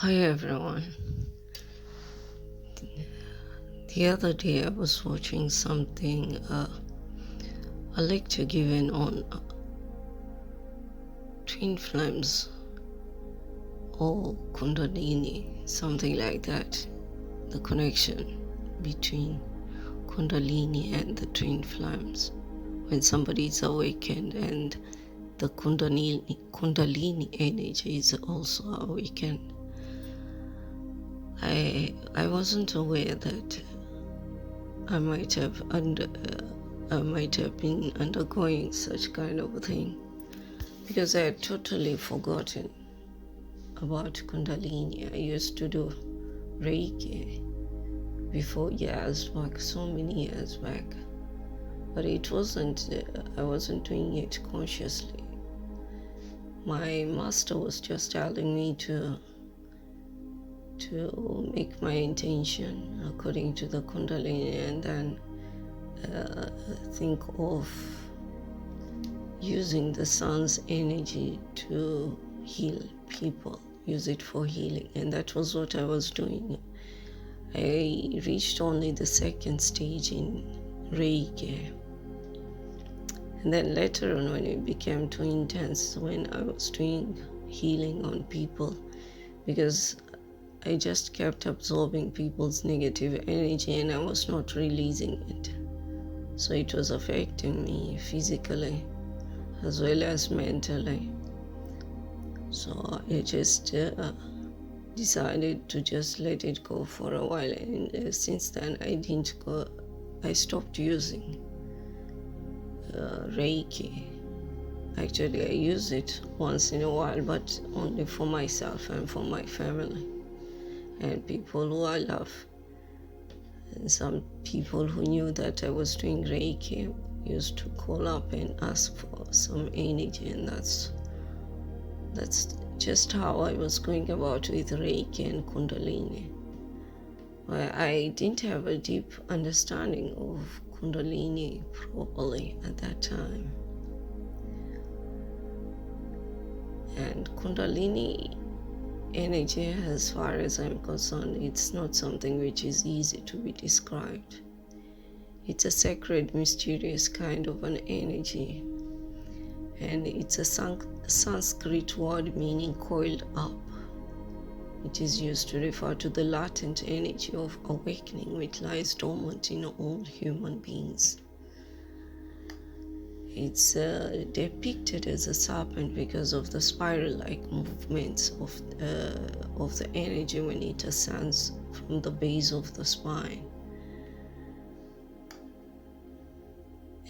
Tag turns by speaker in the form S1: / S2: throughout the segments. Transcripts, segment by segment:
S1: Hi everyone. The other day I was watching something, a lecture given on twin flames or Kundalini, something like that. The connection between Kundalini and the twin flames. When somebody is awakened and the Kundalini energy is also awakened. I wasn't aware that I might have been undergoing such kind of a thing, because I had totally forgotten about Kundalini. I used to do Reiki before years back, so many years back, but I wasn't doing it consciously. My master was just telling me to make my intention according to the Kundalini, and then think of using the sun's energy to heal people, use it for healing. And that was what I was doing. I reached only the second stage in Reiki. And then later on, when it became too intense, when I was doing healing on people, because I just kept absorbing people's negative energy and I was not releasing it. So it was affecting me physically as well as mentally. So I just decided to just let it go for a while. And since then, I stopped using Reiki. Actually, I use it once in a while, but only for myself and for my family and people who I love. And some people who knew that I was doing Reiki used to call up and ask for some energy, and that's just how I was going about with Reiki and Kundalini. I didn't have a deep understanding of Kundalini properly at that time. And Kundalini energy, as far as I'm concerned, it's not something which is easy to be described. It's a sacred, mysterious kind of an energy, and it's a Sanskrit word meaning coiled up. It is used to refer to the latent energy of awakening which lies dormant in all human beings. It's depicted as a serpent because of the spiral-like movements of the energy when it ascends from the base of the spine.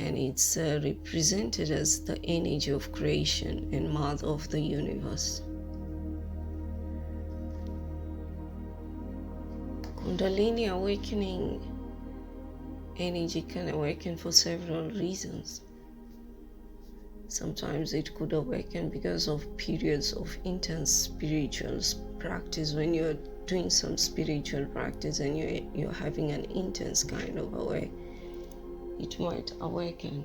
S1: And it's represented as the energy of creation and mother of the universe. Kundalini awakening energy can awaken for several reasons. Sometimes it could awaken because of periods of intense spiritual practice. When you're doing some spiritual practice and you're having an intense kind of awake, it might awaken.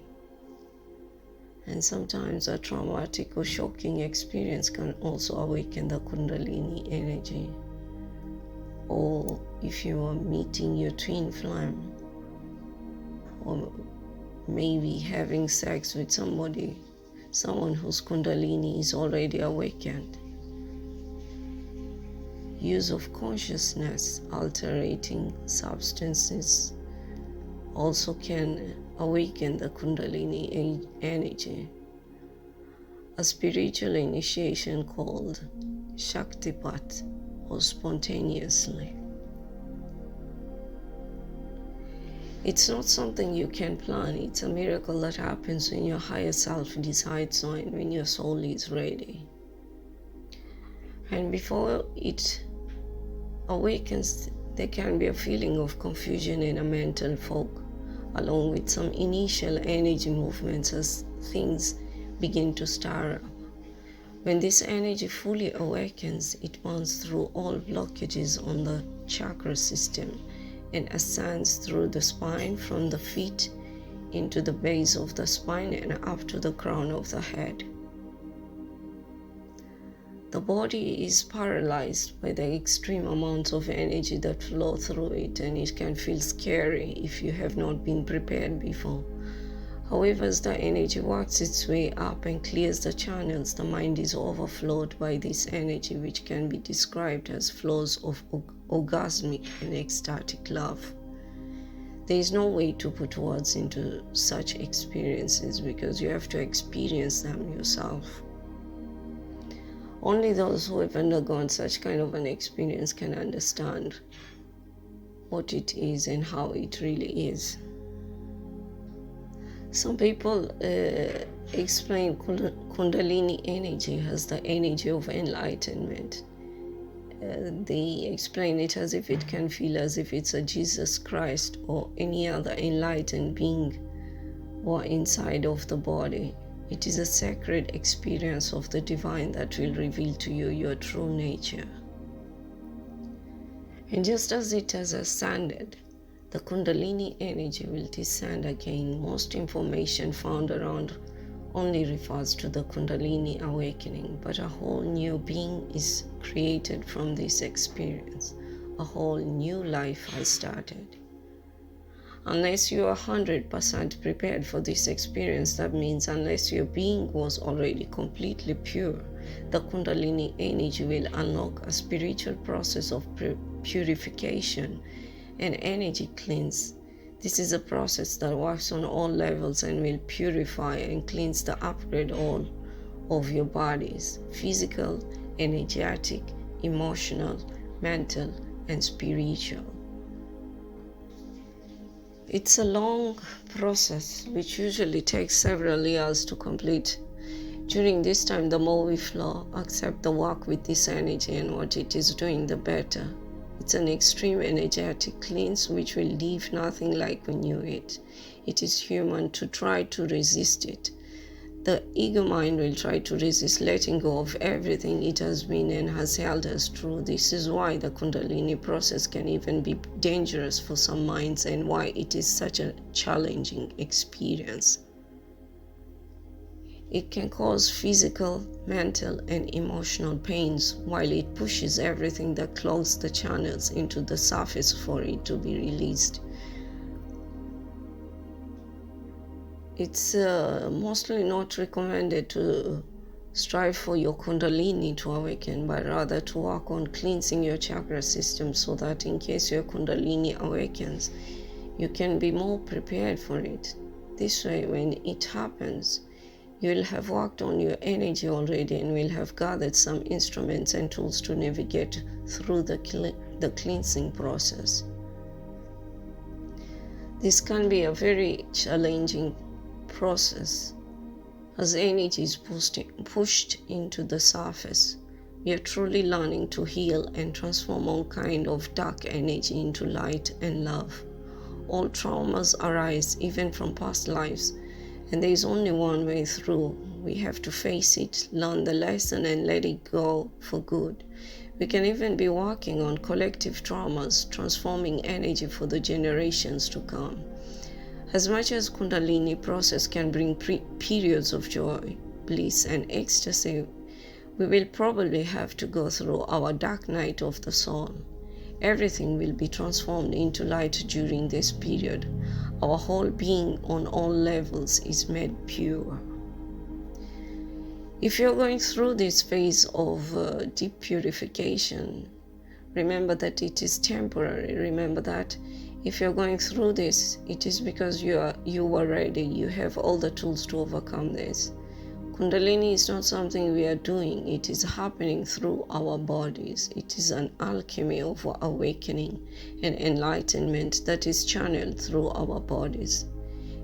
S1: And sometimes a traumatic or shocking experience can also awaken the Kundalini energy. Or if you are meeting your twin flame, or maybe having sex with someone whose Kundalini is already awakened. Use of consciousness altering substances also can awaken the Kundalini energy. A spiritual initiation called Shaktipat, or spontaneously. It's not something you can plan. It's a miracle that happens when your higher self decides so, and when your soul is ready. And before it awakens, there can be a feeling of confusion and a mental fog, along with some initial energy movements as things begin to stir up. When this energy fully awakens, it burns through all blockages on the chakra system and ascends through the spine from the feet into the base of the spine and up to the crown of the head. The body is paralyzed by the extreme amounts of energy that flow through it, and it can feel scary if you have not been prepared before. However, as the energy works its way up and clears the channels, the mind is overflowed by this energy, which can be described as flows of orgasmic and ecstatic love. There is no way to put words into such experiences because you have to experience them yourself. Only those who have undergone such kind of an experience can understand what it is and how it really is. Some people explain Kundalini energy as the energy of enlightenment. They explain it as if it can feel as if it's a Jesus Christ or any other enlightened being or inside of the body. It is a sacred experience of the divine that will reveal to you your true nature. And just as it has ascended, the Kundalini energy will descend again. Most information found around only refers to the Kundalini awakening, but a whole new being is created from this experience. A whole new life has started. Unless you are 100% prepared for this experience, that means unless your being was already completely pure, the Kundalini energy will unlock a spiritual process of purification and energy cleanse. This is a process that works on all levels and will purify and cleanse the upgrade all of your bodies: physical, energetic, emotional, mental, and spiritual. It's a long process which usually takes several years to complete. During this time, the more we flow, accept the work with this energy and what it is doing, the better. It's an extreme energetic cleanse which will leave nothing like we knew it. It is human to try to resist it. The ego mind will try to resist letting go of everything it has been and has held us true. This is why the Kundalini process can even be dangerous for some minds and why it is such a challenging experience. It can cause physical, mental, and emotional pains while it pushes everything that clogs the channels into the surface for it to be released. It's mostly not recommended to strive for your Kundalini to awaken, but rather to work on cleansing your chakra system so that in case your Kundalini awakens, you can be more prepared for it. This way, when it happens, you'll have worked on your energy already and will have gathered some instruments and tools to navigate through the cleansing process. This can be a very challenging process as energy is pushed into the surface. We are truly learning to heal and transform all kind of dark energy into light and love. All traumas arise even from past lives, and there is only one way through. We have to face it, learn the lesson, and let it go for good. We can even be working on collective traumas, transforming energy for the generations to come. As much as Kundalini process can bring periods of joy, bliss, and ecstasy, we will probably have to go through our dark night of the soul. Everything will be transformed into light during this period. Our whole being on all levels is made pure. If you're going through this phase of deep purification, remember that it is temporary. Remember that if you're going through this, it is because you are ready. You have all the tools to overcome this. Kundalini is not something we are doing. It is happening through our bodies. It is an alchemy of awakening and enlightenment that is channeled through our bodies.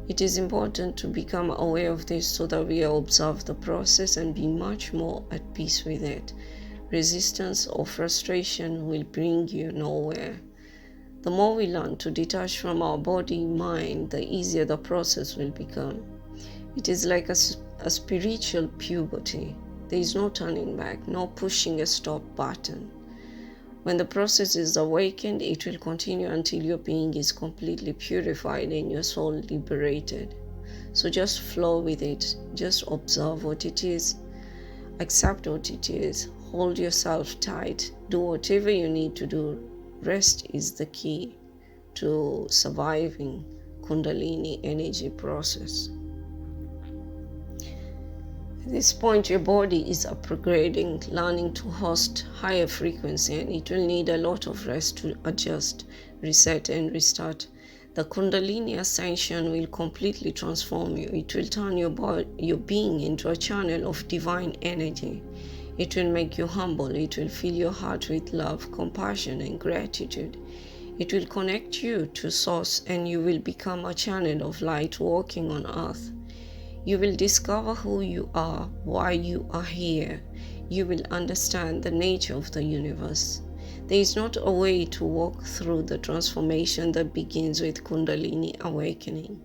S1: It is important to become aware of this so that we observe the process and be much more at peace with it. Resistance or frustration will bring you nowhere. The more we learn to detach from our body, mind, the easier the process will become. It is like a spiritual puberty. There is no turning back, no pushing a stop button. When the process is awakened, it will continue until your being is completely purified and your soul liberated. So just flow with it. Just observe what it is. Accept what it is. Hold yourself tight. Do whatever you need to do. Rest is the key to surviving Kundalini energy process. At this point, your body is upgrading, learning to host higher frequency, and it will need a lot of rest to adjust, reset, and restart. The Kundalini ascension will completely transform you. It will turn your being into a channel of divine energy. It will make you humble. It will fill your heart with love, compassion, and gratitude. It will connect you to Source, and you will become a channel of light walking on earth. You will discover who you are, why you are here. You will understand the nature of the universe. There is not a way to walk through the transformation that begins with Kundalini awakening.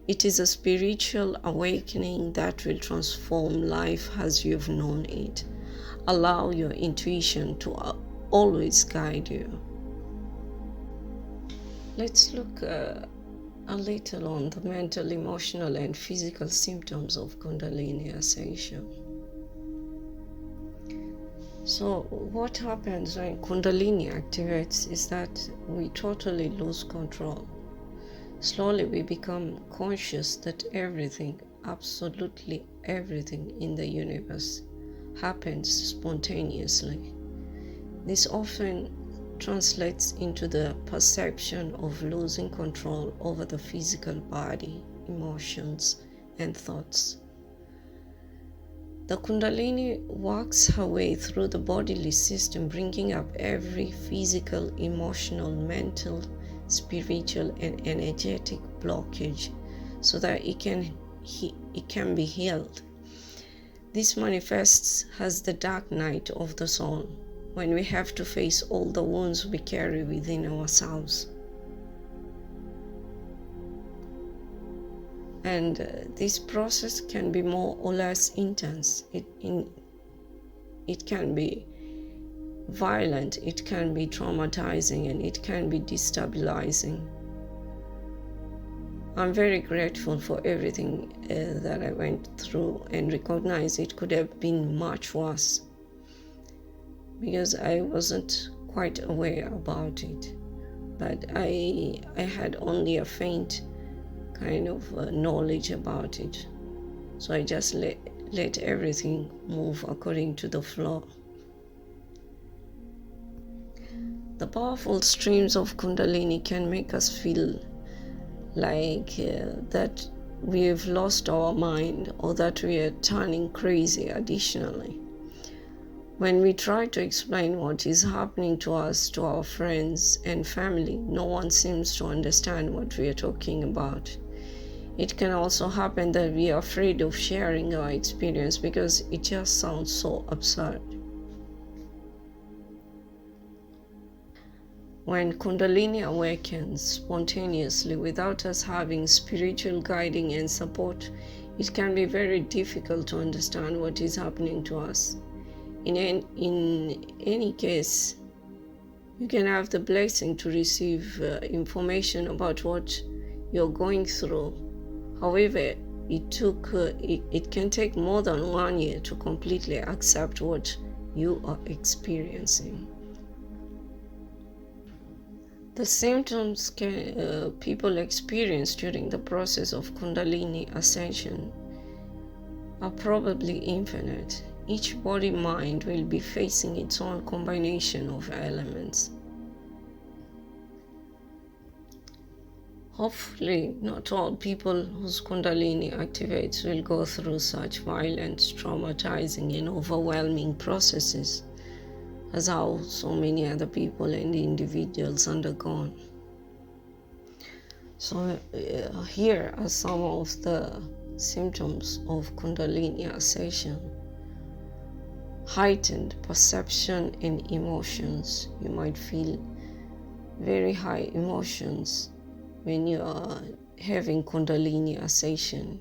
S1: It is a spiritual awakening that will transform life as you've known it. Allow your intuition to always guide you. Let's look a little on the mental, emotional, and physical symptoms of Kundalini ascension. So what happens when Kundalini activates is that we totally lose control. Slowly we become conscious that everything, absolutely everything in the universe happens spontaneously. This often translates into the perception of losing control over the physical body, emotions, and thoughts. The Kundalini works her way through the bodily system, bringing up every physical, emotional, mental, spiritual, and energetic blockage so that it can be healed. This manifests as the dark night of the soul, when we have to face all the wounds we carry within ourselves. And this process can be more or less intense. It can be violent, it can be traumatizing, and it can be destabilizing. I'm very grateful for everything that I went through, and recognize it could have been much worse because I wasn't quite aware about it. But I had only a faint kind of knowledge about it. So I just let everything move according to the flow. The powerful streams of Kundalini can make us feel like that we've lost our mind or that we are turning crazy additionally. When we try to explain what is happening to us, to our friends and family, no one seems to understand what we are talking about. It can also happen that we are afraid of sharing our experience because it just sounds so absurd. When Kundalini awakens spontaneously without us having spiritual guiding and support, it can be very difficult to understand what is happening to us. In any case, you can have the blessing to receive information about what you're going through. However, it can take more than 1 year to completely accept what you are experiencing. The symptoms people experience during the process of Kundalini ascension are probably infinite. Each body-mind will be facing its own combination of elements. Hopefully, not all people whose Kundalini activates will go through such violent, traumatizing, and overwhelming processes as how so many other people and individuals undergone. So here are some of the symptoms of Kundalini ascension. Heightened perception and emotions. You might feel very high emotions when you are having Kundalini ascension.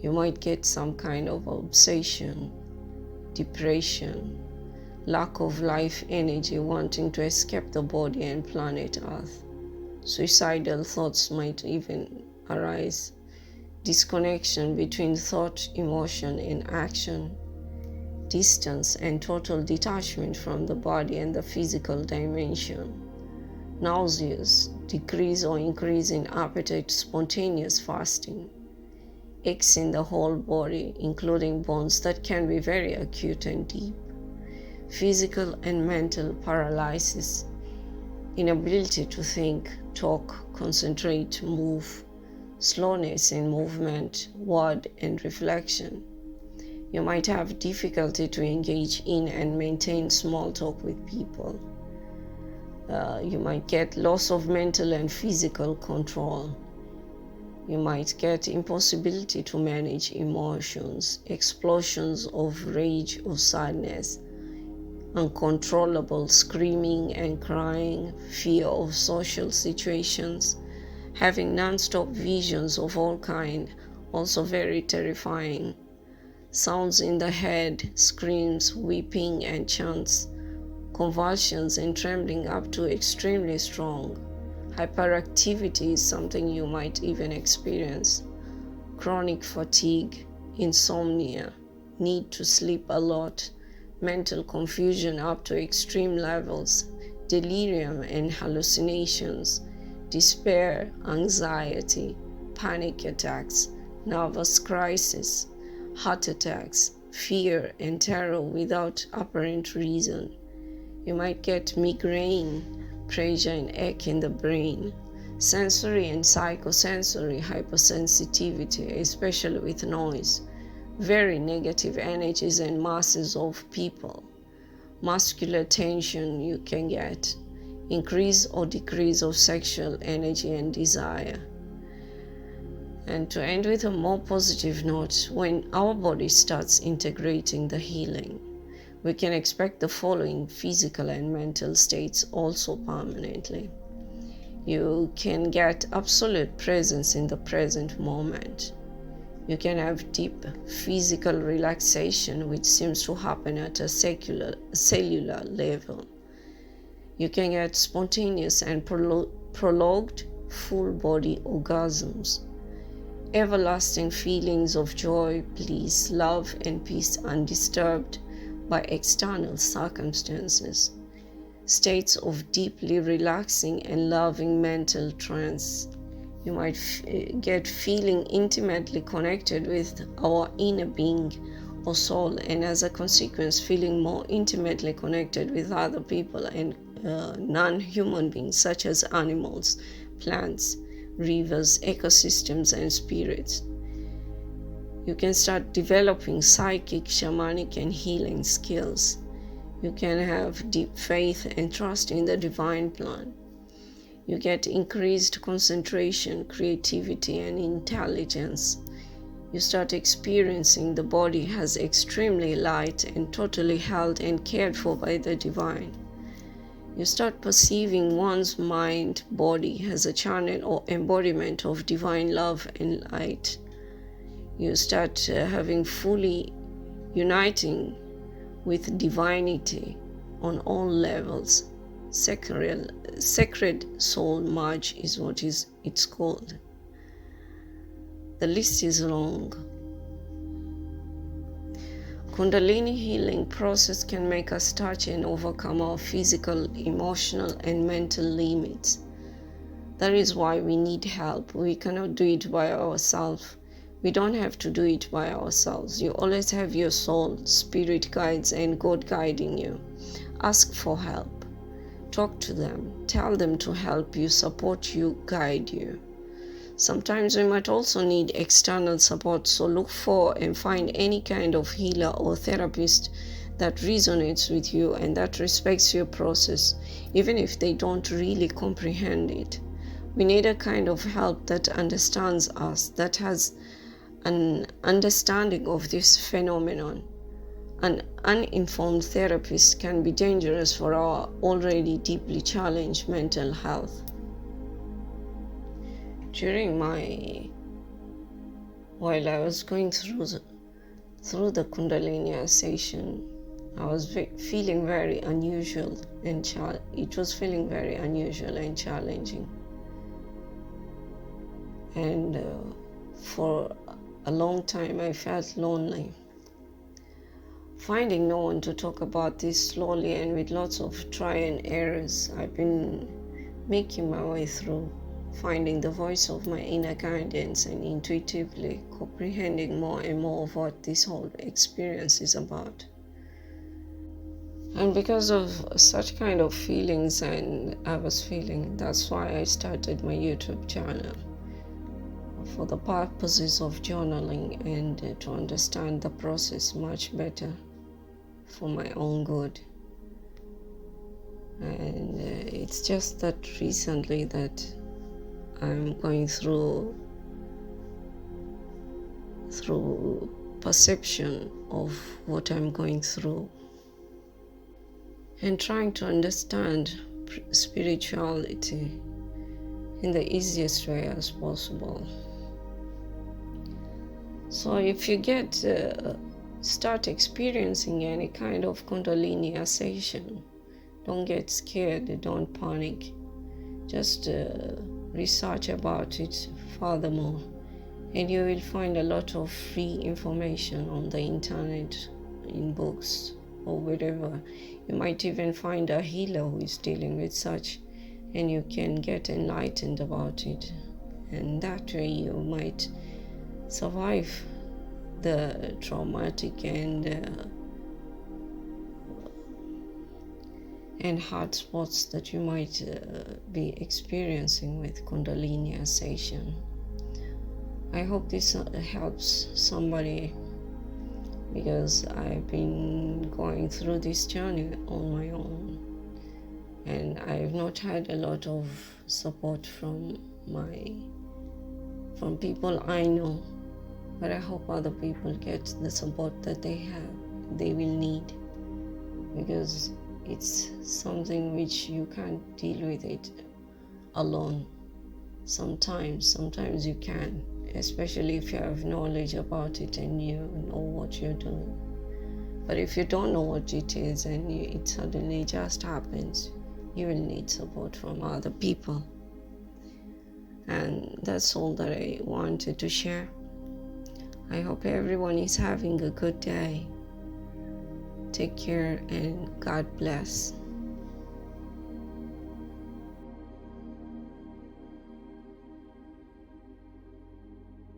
S1: You might get some kind of obsession, depression, lack of life energy, wanting to escape the body and planet Earth. Suicidal thoughts might even arise. Disconnection between thought, emotion, and action. distance and total detachment from the body and the physical dimension. Nauseous, decrease or increase in appetite, spontaneous fasting. Aches in the whole body, including bones, that can be very acute and deep. Physical and mental paralysis, inability to think, talk, concentrate, move, slowness in movement, word, and reflection. You might have difficulty to engage in and maintain small talk with people. You might get loss of mental and physical control. You might get impossibility to manage emotions, explosions of rage or sadness, uncontrollable screaming and crying, fear of social situations, having non-stop visions of all kinds, also very terrifying. Sounds in the head, screams, weeping and chants, convulsions and trembling up to extremely strong. Hyperactivity is something you might even experience. Chronic fatigue, insomnia, need to sleep a lot, mental confusion up to extreme levels, delirium and hallucinations, despair, anxiety, panic attacks, nervous crisis, heart attacks, fear and terror without apparent reason. You might get migraine, pressure and ache in the brain, sensory and psychosensory hypersensitivity, especially with noise, very negative energies and masses of people, muscular tension you can get, increase or decrease of sexual energy and desire. And to end with a more positive note, when our body starts integrating the healing, we can expect the following physical and mental states also permanently. You can get absolute presence in the present moment. You can have deep physical relaxation, which seems to happen at a cellular level. You can get spontaneous and prolonged full body orgasms. Everlasting feelings of joy, bliss, love, and peace undisturbed by external circumstances. States of deeply relaxing and loving mental trance. You might get feeling intimately connected with our inner being or soul, and as a consequence, feeling more intimately connected with other people and non-human beings such as animals, plants, rivers, ecosystems, and spirits. You can start developing psychic, shamanic, and healing skills. You can have deep faith and trust in the divine plan. You get increased concentration, creativity, and intelligence. You start experiencing the body as extremely light and totally held and cared for by the divine. You start perceiving one's mind, body as a channel or embodiment of divine love and light. You start having fully uniting with divinity on all levels. Sacred soul merge is what it's called. The list is long. Kundalini healing process can make us touch and overcome our physical, emotional, and mental limits. That is why we need help. We cannot do it by ourselves. We don't have to do it by ourselves. You always have your soul, spirit guides, and God guiding you. Ask for help. Talk to them. Tell them to help you, support you, guide you. Sometimes we might also need external support, so look for and find any kind of healer or therapist that resonates with you and that respects your process, even if they don't really comprehend it. We need a kind of help that understands us, that has an understanding of this phenomenon. An uninformed therapist can be dangerous for our already deeply challenged mental health. While I was going through the Kundalini ascension, I was feeling very unusual and it was feeling very unusual and challenging. And for a long time I felt lonely. finding no one to talk about this slowly and with lots of try and errors. I've been making my way through, finding the voice of my inner guidance and intuitively comprehending more and more of what this whole experience is about. And because of such kind of feelings and I was feeling, that's why I started my YouTube channel, for the purposes of journaling and to understand the process much better for my own good. And it's just that recently that I'm going through perception of what I'm going through and trying to understand spirituality in the easiest way as possible. So if you start experiencing any kind of Kundalini ascension, don't get scared, don't panic. Just research about it furthermore, and you will find a lot of free information on the internet, in books or wherever. You might even find a healer who is dealing with such, and you can get enlightened about it, and that way you might survive the traumatic and hard spots that you might be experiencing with Kundalini ascension. I hope this helps somebody, because I've been going through this journey on my own, and I've not had a lot of support from people I know, but I hope other people get the support that they will need, because it's something which you can't deal with it alone. Sometimes you can, especially if you have knowledge about it and you know what you're doing. But if you don't know what it is and it suddenly just happens, you will need support from other people. And that's all that I wanted to share. I hope everyone is having a good day. Take care and God bless.